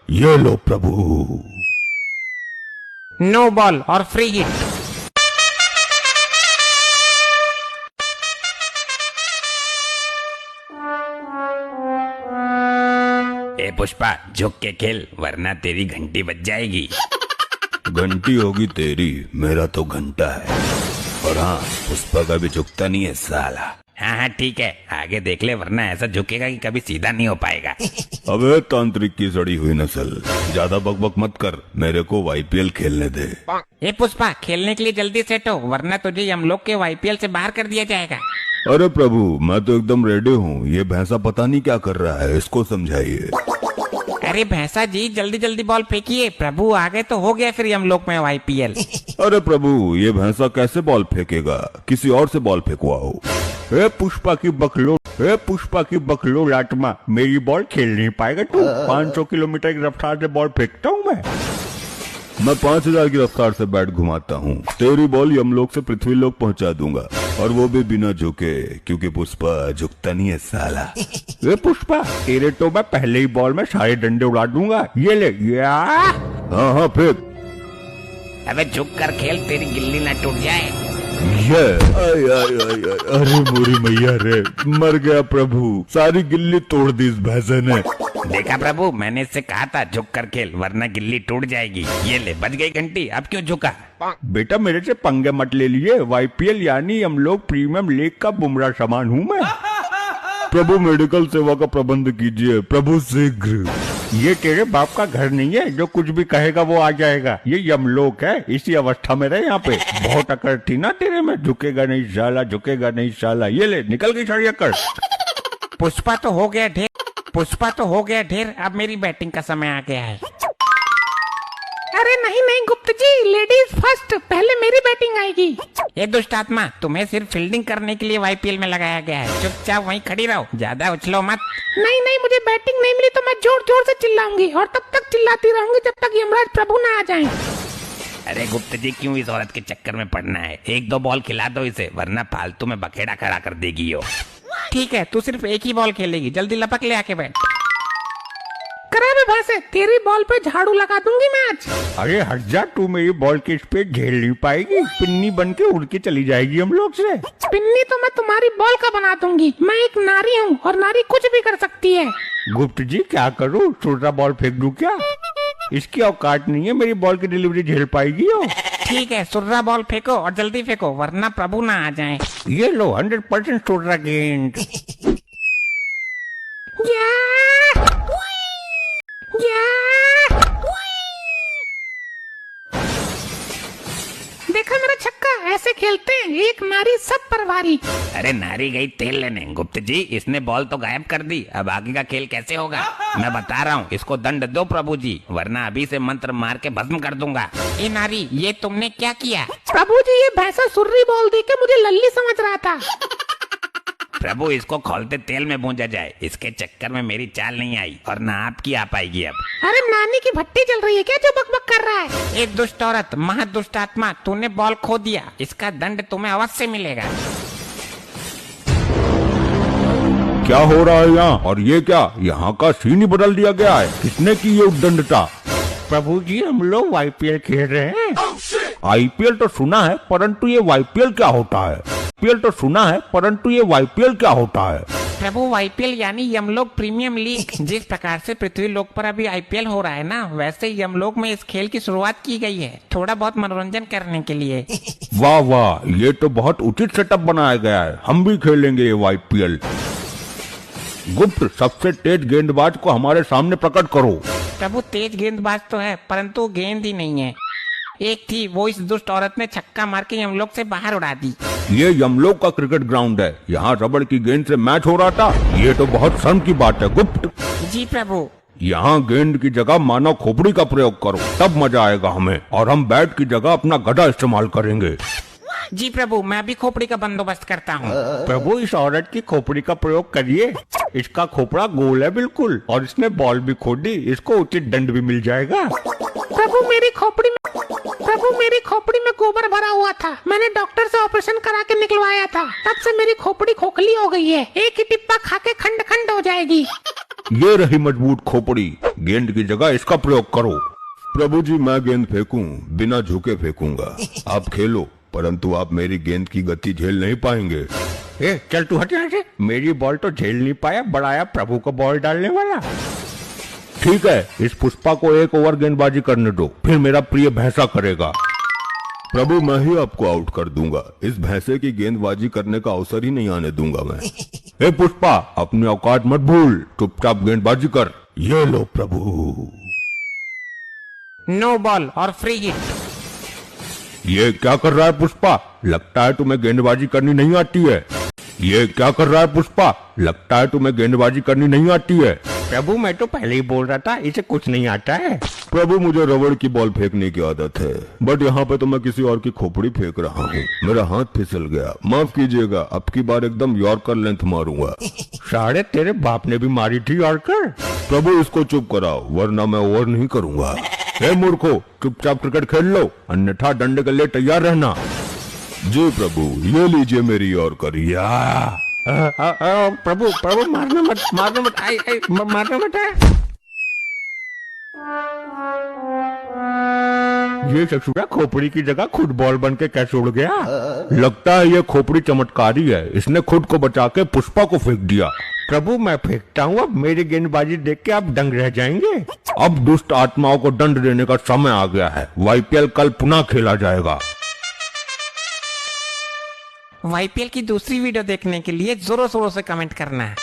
ये लो प्रभु। No ball और free hit. ए पुष्पा, झुक के खेल वरना तेरी घंटी बज जाएगी। घंटी होगी तेरी, मेरा तो घंटा है। और हाँ, पुष्पा का भी झुकता नहीं है साला। हाँ हाँ ठीक है, आगे देख ले वरना ऐसा झुकेगा कि कभी सीधा नहीं हो पाएगा। अबे तांत्रिक की सड़ी हुई नस्ल, ज्यादा बकबक मत कर, मेरे को वाईपीएल खेलने दे। ए पुष्पा, खेलने के लिए जल्दी सेट हो वरना तुझे हम लोग के वाईपीएल से बाहर कर दिया जाएगा। अरे प्रभु, मैं तो एकदम रेडी हूँ। ये भैंसा पता नहीं क्या कर रहा है, इसको समझाइए। अरे भैंसा जी, जल्दी जल्दी बॉल फेंकिए। प्रभु आ गए तो हो गया फिर हम लोग में वाईपीएल। अरे प्रभु, ये भैंसा कैसे बॉल फेंकेगा? किसी और से बॉल फेंकवाओ। ए पुष्पा की बकलो लाटमा, मेरी बॉल खेल नहीं पाएगा तू। 500 किलोमीटर की रफ्तार से बॉल फेंकता हूँ मैं 5000 की रफ्तार से बैट घुमाता हूँ। तेरी बॉल यमलोक से पृथ्वीलोक पहुँचा दूंगा, और वो भी बिना झुके, क्योंकि पुष्पा झुकता नहीं है साला। ए पुष्पा, तेरे तो मैं पहले ही बॉल में सारे डंडे उड़ा दूंगा। ये ले या। हाँ हाँ फेंक। अबे झुक कर खेल, तेरी गिल्ली ना टूट जाए। ये आय आय आय आय, अरे मोरी मैया रे, मर गया प्रभु। सारी गिल्ली तोड़ दी इस भैंसे ने। देखा प्रभु, मैंने इससे कहा था झुक कर खेल वरना गिल्ली टूट जाएगी। ये ले, बज गई घंटी। अब क्यों झुका? बेटा मेरे से पंगे मत ले लिए। वाईपीएल यानी हम लोग प्रीमियम लीग का बुमराह सामान हूँ मैं। प्रभु मेडिकल सेवा का प्रबंध कीजिए प्रभु, शीघ्र। ये तेरे बाप का घर नहीं है जो कुछ भी कहेगा वो आ जाएगा। ये यमलोक है, इसी अवस्था में रहे यहाँ पे। बहुत अकड़ थी ना तेरे में, झुकेगा नहीं साला, झुकेगा नहीं साला। ये ले, निकल गई सारी अकड़। पुष्पा तो हो गया ढेर, पुष्पा तो हो गया ढेर। अब मेरी बैटिंग का समय आ गया है। अरे नहीं नहीं गुप्त जी, लेडीज फर्स्ट, पहले मेरी बैटिंग आएगी। ये दुष्ट आत्मा, तुम्हें सिर्फ फील्डिंग करने के लिए वाईपीएल में लगाया गया है। चुपचाप वहीं खड़ी रहो, ज्यादा उछलो मत। नहीं नहीं, मुझे बैटिंग नहीं मिली तो मैं जोर जोर से चिल्लाऊंगी, और तब तक चिल्लाती रहूंगी जब तक यमराज प्रभु ना आ जाएं। अरे गुप्त जी, क्यों इस औरत के चक्कर में पड़ना है? एक दो बॉल खिला दो इसे, वरना फालतू में बखेड़ा खड़ा कर देगी यो। ठीक है, तू सिर्फ एक ही बॉल खेलेगी, जल्दी लपक ले आके बैठ। करावे भासे, तेरी बॉल पे झाड़ू लगा दूंगी मैं आज। अरे हट जा, तू मेरी बॉल की स्पीड झेल नहीं पाएगी। पिन्नी बन के उड़ के चली जाएगी हम लोग से। पिन्नी तो मैं तुम्हारी बॉल का बना दूंगी। मैं एक नारी हूँ और नारी कुछ भी कर सकती है। गुप्त जी क्या करूँ, छोटा बॉल फेंक दूं क्या? इसकी औकात नहीं है मेरी बॉल की डिलीवरी झेल पाएगी हो। ठीक है, सुर्रा बॉल फेंको और जल्दी फेंको वरना प्रभु ना आ जाए। ये लो 100% सुर्रा गेंद। देखा मेरा छक्का, ऐसे खेलते हैं, एक नारी सब परवारी। अरे नारी गई तेल लेने। गुप्त जी, इसने बॉल तो गायब कर दी, अब आगे का खेल कैसे होगा? मैं बता रहा हूँ, इसको दंड दो प्रभु जी, वरना अभी से मंत्र मार के भस्म कर दूंगा। ए नारी, ये तुमने क्या किया? प्रभु जी, ये भैंसा सुर्री बॉल दे के मुझे लल्ली समझ रहा था। प्रभु, इसको खोलते तेल में भूंजा जाए। इसके चक्कर में मेरी चाल नहीं आई और ना आपकी आ पाएगी अब। अरे नानी की भट्टी चल रही है क्या जो बकबक कर रहा है? एक दुष्ट औरत, महादुष्ट आत्मा, तूने बॉल खो दिया, इसका दंड तुम्हें अवश्य मिलेगा। क्या हो रहा है यहाँ? और ये क्या, यहाँ का सीन ही बदल दिया गया है? किसने की ये उद्दंडता? प्रभु जी, हम लोग वाईपीएल खेल रहे हैं। आईपीएल तो सुना है, परंतु ये वाईपीएल क्या होता है? आईपीएल तो सुना है, परंतु ये वाईपीएल क्या होता है? प्रभु, वाईपीएल यानी यमलोक प्रीमियम लीग। जिस प्रकार से पृथ्वी लोक पर अभी आईपीएल हो रहा है ना, वैसे यमलोक में इस खेल की शुरुआत की गई है, थोड़ा बहुत मनोरंजन करने के लिए। वाह वाह, ये तो बहुत उचित सेटअप बनाया गया है। हम भी खेलेंगे ये वाईपीएल। गुप्त, सबसे तेज गेंदबाज को हमारे सामने प्रकट करो। प्रभु, तेज गेंदबाज तो है, परंतु गेंद ही नहीं है। एक थी, वो इस दुष्ट औरत ने छक्का मार के यमलोक से बाहर उड़ा दी। ये यमलोक का क्रिकेट ग्राउंड है, यहाँ रबड़ की गेंद से मैच हो रहा था। ये तो बहुत शर्म की बात है गुप्त। जी प्रभु। यहाँ गेंद की जगह मानव खोपड़ी का प्रयोग करो, तब मजा आएगा हमें, और हम बैट की जगह अपना गदा इस्तेमाल करेंगे। जी प्रभु, मैं भी खोपड़ी का बंदोबस्त करता हूँ। प्रभु, इस औरत की खोपड़ी का प्रयोग करिए। इसका खोपड़ा गोल है बिल्कुल, और इसने बॉल भी खो दी, इसको उचित दंड भी मिल जाएगा। प्रभु, मेरी खोपड़ी में गोबर भरा हुआ था, मैंने डॉक्टर से ऑपरेशन करा के निकलवाया था, तब से मेरी खोपड़ी खोखली हो गई है, एक ही टिप्पा खा के खंड खंड हो जाएगी। ये रही मजबूत खोपड़ी, गेंद की जगह इसका प्रयोग करो। प्रभु जी मैं गेंद फेंकूं बिना झुके फेंकूंगा। आप खेलो, परंतु आप मेरी गेंद की गति झेल नहीं पाएंगे। ए चल तू हट यहाँ से, मेरी बॉल तो झेल नहीं पाया, बढ़ाया प्रभु को बॉल डालने वाला। ठीक है, इस पुष्पा को एक ओवर गेंदबाजी करने दो, फिर मेरा प्रिय भैंसा करेगा। प्रभु मैं ही आपको आउट कर दूंगा। इस भैंसे की गेंदबाजी करने का अवसर ही नहीं आने दूंगा मैं। ए पुष्पा, अपनी औकात मत भूल, चुपचाप गेंदबाजी कर। ये लो प्रभु। नो बॉल और फ्री हिट। ये क्या कर रहा है पुष्पा? लगता है तुम्हें गेंदबाजी करनी नहीं आती है। ये क्या कर रहा है पुष्पा? लगता है तुम्हें गेंदबाजी करनी नहीं आती है। प्रभु मैं तो पहले ही बोल रहा था, इसे कुछ नहीं आता है। प्रभु मुझे रबड़ की बॉल फेंकने की आदत है, बट यहाँ पे तो मैं किसी और की खोपड़ी फेंक रहा हूँ। मेरा हाथ फिसल गया, माफ कीजिएगा। अब की बार एकदम यॉर्कर लेंथ मारूंगा। साढ़े तेरे बाप ने भी मारी थी यॉर्कर। प्रभु इसको चुप कराओ, वरना मैं ओवर नहीं करूंगा। हे मूर्खो, चुपचाप क्रिकेट खेल लो, अन्यथा डंडे के लिए तैयार रहना। जी प्रभु, ये लीजिए मेरी यॉर्कर। या प्रभु प्रभु मारना मत, मारना मत, मारना मत। ये ससुरा खोपड़ी की जगह खुद बॉल बन के कैसे उड़ गया? लगता है ये खोपड़ी चमत्कारी है, इसने खुद को बचा के पुष्पा को फेंक दिया। प्रभु मैं फेंकता हूँ, अब मेरी गेंदबाजी देख के आप दंग रह जाएंगे। अब दुष्ट आत्माओं को दंड देने का समय आ गया है। YPL कल पुनः खेला जाएगा। YPL की दूसरी वीडियो देखने के लिए जोरों शोरों से कमेंट करना है।